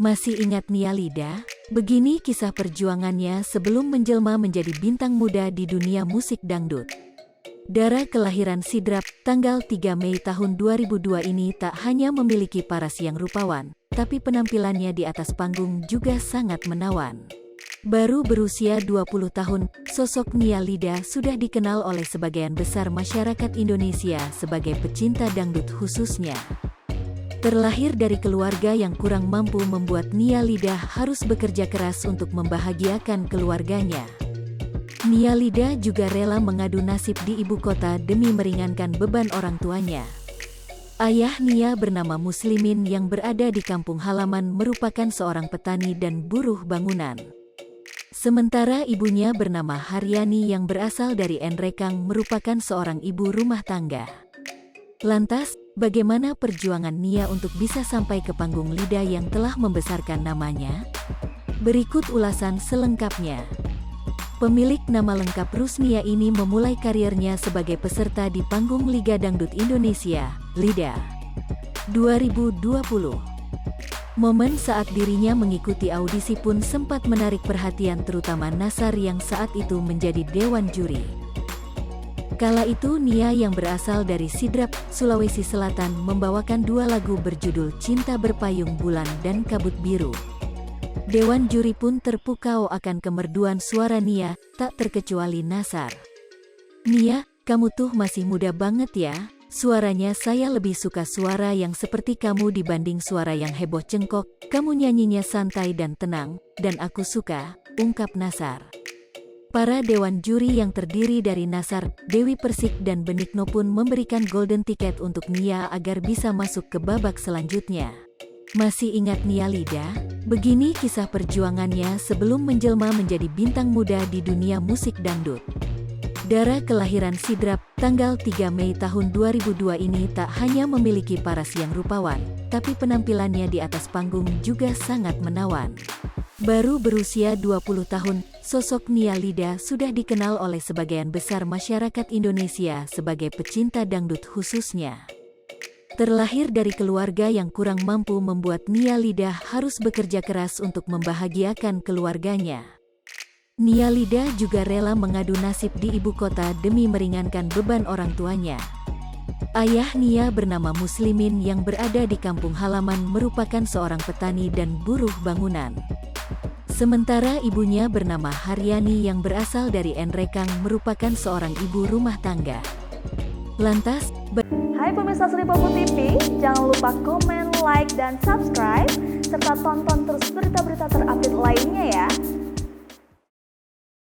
Masih ingat Nia Lida? Begini kisah perjuangannya sebelum menjelma menjadi bintang muda di dunia musik dangdut. Dara kelahiran Sidrap, tanggal 3 Mei tahun 2002 ini tak hanya memiliki paras yang rupawan, tapi penampilannya di atas panggung juga sangat menawan. Baru berusia 20 tahun, sosok Nia Lida sudah dikenal oleh sebagian besar masyarakat Indonesia sebagai pecinta dangdut khususnya. Terlahir dari keluarga yang kurang mampu membuat Nia Lida harus bekerja keras untuk membahagiakan keluarganya. Nia Lida juga rela mengadu nasib di ibu kota demi meringankan beban orang tuanya. Ayah Nia bernama Muslimin yang berada di kampung halaman merupakan seorang petani dan buruh bangunan. Sementara ibunya bernama Haryani yang berasal dari Nrekang merupakan seorang ibu rumah tangga. Lantas, bagaimana perjuangan Nia untuk bisa sampai ke panggung Lida yang telah membesarkan namanya? Berikut ulasan selengkapnya. Pemilik nama lengkap Rusnia ini memulai karirnya sebagai peserta di panggung Liga Dangdut Indonesia, Lida, 2020. Momen saat dirinya mengikuti audisi pun sempat menarik perhatian terutama Nasar yang saat itu menjadi dewan juri. Kala itu Nia yang berasal dari Sidrap, Sulawesi Selatan membawakan dua lagu berjudul Cinta Berpayung Bulan dan Kabut Biru. Dewan juri pun terpukau akan kemerduan suara Nia, tak terkecuali Nasar. "Nia, kamu tuh masih muda banget ya, suaranya saya lebih suka suara yang seperti kamu dibanding suara yang heboh cengkok, kamu nyanyinya santai dan tenang, dan aku suka," ungkap Nasar. Para dewan juri yang terdiri dari Nasar, Dewi Persik dan Benigno pun memberikan golden ticket untuk Nia agar bisa masuk ke babak selanjutnya. Masih ingat Nia Lida? Begini kisah perjuangannya sebelum menjelma menjadi bintang muda di dunia musik dangdut. Dara kelahiran Sidrap, tanggal 3 Mei tahun 2002 ini tak hanya memiliki paras yang rupawan, tapi penampilannya di atas panggung juga sangat menawan. Baru berusia 20 tahun, sosok Nia Lida sudah dikenal oleh sebagian besar masyarakat Indonesia sebagai pecinta dangdut khususnya. Terlahir dari keluarga yang kurang mampu membuat Nia Lida harus bekerja keras untuk membahagiakan keluarganya. Nia Lida juga rela mengadu nasib di ibu kota demi meringankan beban orang tuanya. Ayah Nia bernama Muslimin yang berada di kampung halaman merupakan seorang petani dan buruh bangunan. Sementara ibunya bernama Haryani yang berasal dari Nrekang merupakan seorang ibu rumah tangga. Lantas, Hai pemirsa Sri Popo TV, jangan lupa komen, like, dan subscribe, serta tonton terus berita-berita terupdate lainnya ya.